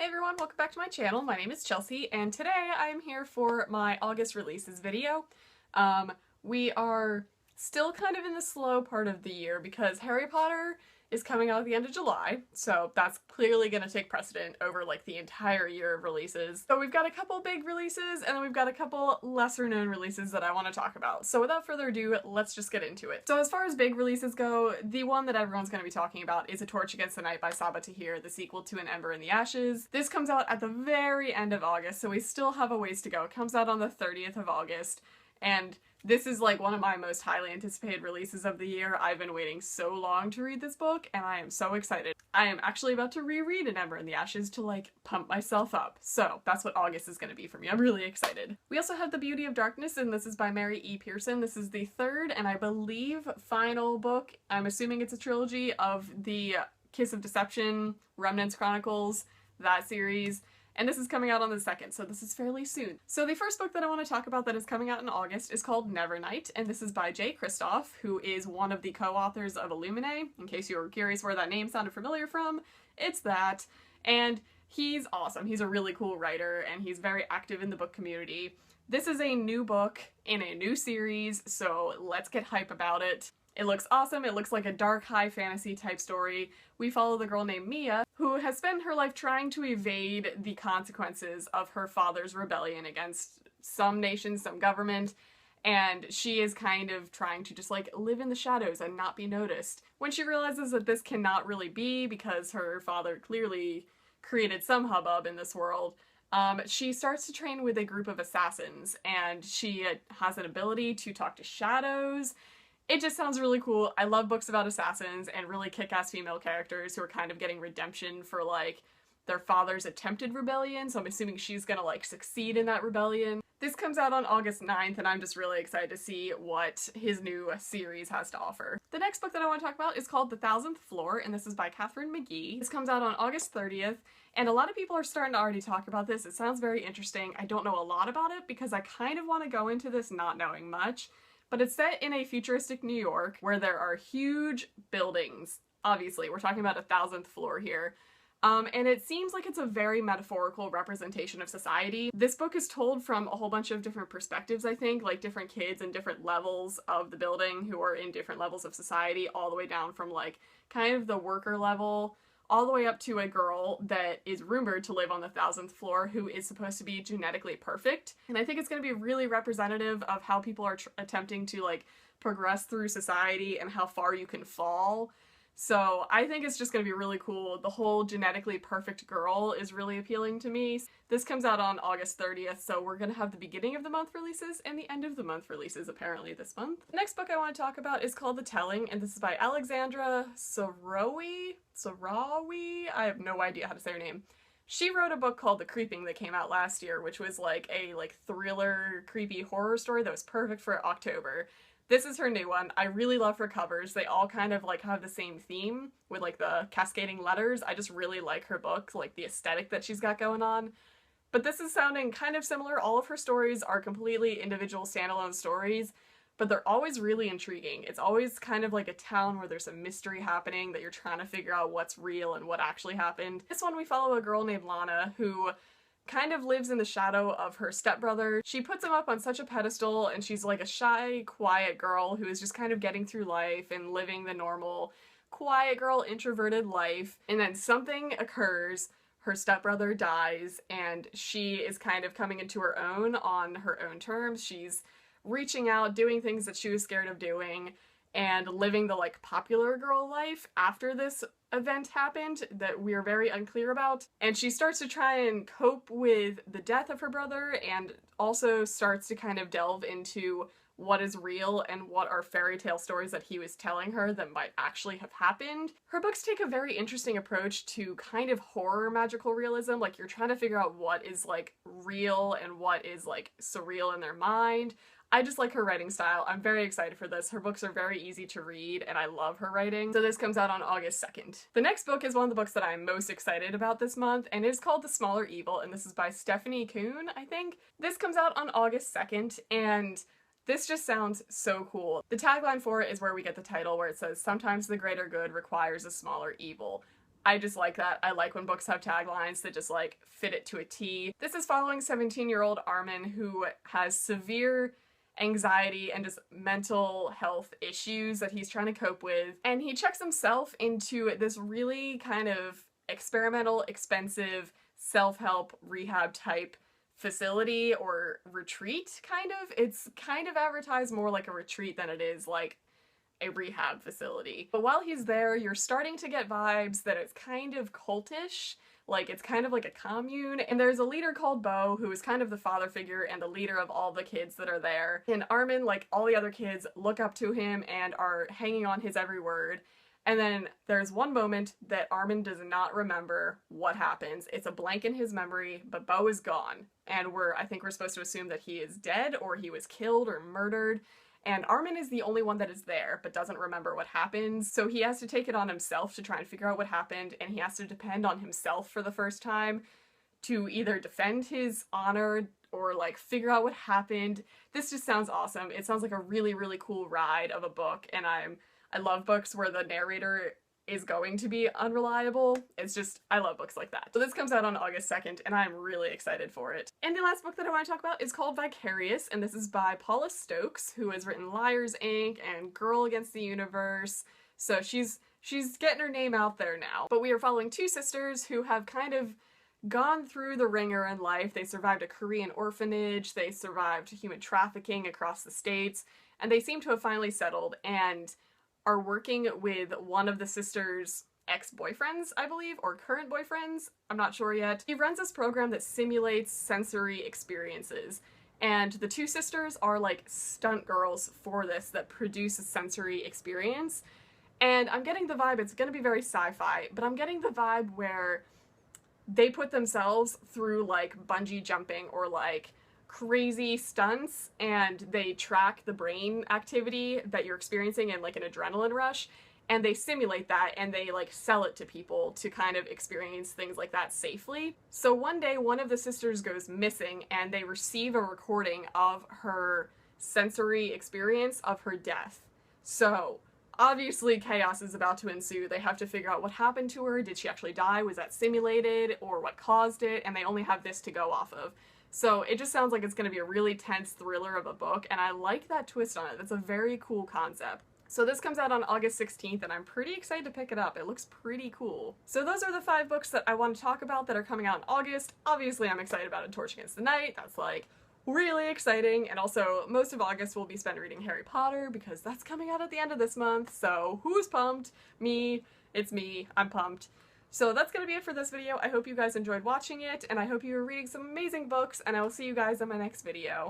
Hey everyone, welcome back to my channel. My name is Chelsea, and today I'm here for my August releases video. We are still kind of in the slow part of the year because Harry Potter is coming out at the end of July, so that's clearly going to take precedent over like the entire year of releases. So we've got a couple big releases, and then we've got a couple lesser known releases that I want to talk about. So without further ado, let's just get into it. So as far as big releases go, the one that everyone's going to be talking about is A Torch Against the Night by Sabaa Tahir, the sequel to An Ember in the Ashes. This comes out at the very end of August, so we still have a ways to go. It comes out on the 30th of August, and this is like one of my most highly anticipated releases of the year. I've been waiting so long to read this book, and I am so excited. I am actually about to reread An Ember in the Ashes to like pump myself up. So that's what August is going to be for me. I'm really excited. We also have The Beauty of Darkness, and this is by Mary E. Pearson. This is the third and I believe final book, I'm assuming it's a trilogy, of the Kiss of Deception, Remnants Chronicles, that series. And this is coming out on the 2nd, so this is fairly soon. So the first book that I want to talk about that is coming out in August is called Nevernight, and this is by Jay Kristoff, who is one of the co-authors of Illuminae. In case you were curious where that name sounded familiar from, it's that. And he's awesome. He's a really cool writer, and he's very active in the book community. This is a new book in a new series, so let's get hype about it. It looks awesome. It looks like a dark high fantasy type story. We follow the girl named Mia, who has spent her life trying to evade the consequences of her father's rebellion against some nation, some government, and she is kind of trying to just like live in the shadows and not be noticed. When she realizes that this cannot really be because her father clearly created some hubbub in this world, she starts to train with a group of assassins, and she has an ability to talk to shadows. It just sounds really cool. I love books about assassins and really kick-ass female characters who are kind of getting redemption for like their father's attempted rebellion, so I'm assuming she's gonna like succeed in that rebellion. This comes out on August 9th, and I'm just really excited to see what his new series has to offer. The next book that I want to talk about is called The Thousandth Floor, and this is by Katherine McGee. This comes out on August 30th, and a lot of people are starting to already talk about this. It sounds very interesting. I don't know a lot about it because I kind of want to go into this not knowing much. But it's set in a futuristic New York where there are huge buildings. Obviously, we're talking about a 1000th floor here. And it seems like it's a very metaphorical representation of society. This book is told from a whole bunch of different perspectives, I think, like different kids in different levels of the building who are in different levels of society, all the way down from like kind of the worker level all the way up to a girl that is rumored to live on the 1000th floor who is supposed to be genetically perfect. And I think it's going to be really representative of how people are attempting to like progress through society and how far you can fall. So I think it's just going to be really cool. The whole genetically perfect girl is really appealing to me. This comes out on August 30th, so we're going to have the beginning of the month releases and the end of the month releases apparently this month. The next book I want to talk about is called The Telling, and this is by Alexandra Sarawi? I have no idea how to say her name. She wrote a book called The Creeping that came out last year, which was like a thriller, creepy horror story that was perfect for October. This is her new one. I really love her covers. They all kind of like have the same theme with like the cascading letters. I just really like her book, like the aesthetic that she's got going on. But this is sounding kind of similar. All of her stories are completely individual standalone stories, but they're always really intriguing. It's always kind of like a town where there's a mystery happening that you're trying to figure out what's real and what actually happened. This one we follow a girl named Lana who kind of lives in the shadow of her stepbrother. She puts him up on such a pedestal, and she's like a shy, quiet girl who is just kind of getting through life and living the normal, quiet girl, introverted life. And then something occurs, her stepbrother dies, and she is kind of coming into her own on her own terms. She's reaching out, doing things that she was scared of doing, and living the like popular girl life after this event happened that we're very unclear about. And she starts to try and cope with the death of her brother, and also starts to kind of delve into what is real and what are fairy tale stories that he was telling her that might actually have happened. Her books take a very interesting approach to kind of horror magical realism. Like, you're trying to figure out what is like real and what is like surreal in their mind. I just like her writing style. I'm very excited for this. Her books are very easy to read, and I love her writing. So this comes out on August 2nd. The next book is one of the books that I'm most excited about this month, and it is called The Smaller Evil, and this is by Stephanie Kuhn, I think. This comes out on August 2nd, and this just sounds so cool. The tagline for it is where we get the title, where it says, "Sometimes the greater good requires a smaller evil." I just like that. I like when books have taglines that just like fit it to a T. This is following 17-year-old Armin, who has severe anxiety and just mental health issues that he's trying to cope with. And he checks himself into this really kind of experimental, expensive, self-help rehab type facility or retreat, kind of. It's kind of advertised more like a retreat than it is like a rehab facility. But while he's there, you're starting to get vibes that it's kind of cultish, like it's kind of like a commune, and there's a leader called Bo who is kind of the father figure and the leader of all the kids that are there. And Armin, like all the other kids, look up to him and are hanging on his every word. And then there's one moment that Armin does not remember what happens. It's a blank in his memory, but Bo is gone. And I think we're supposed to assume that he is dead or he was killed or murdered. And Armin is the only one that is there, but doesn't remember what happens, so he has to take it on himself to try and figure out what happened, and he has to depend on himself for the first time to either defend his honor or, like, figure out what happened. This just sounds awesome. It sounds like a really, really cool ride of a book, and I love books where the narrator is going to be unreliable. It's just, I love books like that. So this comes out on August 2nd, and I'm really excited for it. And the last book that I want to talk about is called Vicarius, and this is by Paula Stokes, who has written Liars, Inc. and Girl Against the Universe. So she's getting her name out there now. But we are following two sisters who have kind of gone through the ringer in life. They survived a Korean orphanage, they survived human trafficking across the states, and they seem to have finally settled and are working with one of the sisters' ex-boyfriends, I believe, or current boyfriends, I'm not sure yet. He runs this program that simulates sensory experiences, and the two sisters are like stunt girls for this that produce a sensory experience. And I'm getting the vibe, it's gonna be very sci-fi, but I'm getting the vibe where they put themselves through like bungee jumping or like crazy stunts, and they track the brain activity that you're experiencing in like an adrenaline rush, and they simulate that and they like sell it to people to kind of experience things like that safely. So one day one of the sisters goes missing and they receive a recording of her sensory experience of her death. So obviously chaos is about to ensue. They have to figure out what happened to her. Did she actually die? Was that simulated? Or what caused it? And they only have this to go off of. So it just sounds like it's going to be a really tense thriller of a book, and I like that twist on it. That's a very cool concept. So this comes out on August 16th, and I'm pretty excited to pick it up. It looks pretty cool. So those are the 5 books that I want to talk about that are coming out in August. Obviously, I'm excited about A Torch Against the Night. That's like really exciting. And also, most of August will be spent reading Harry Potter because that's coming out at the end of this month. So who's pumped? Me. It's me. I'm pumped. So that's going to be it for this video. I hope you guys enjoyed watching it, and I hope you are reading some amazing books, and I will see you guys in my next video.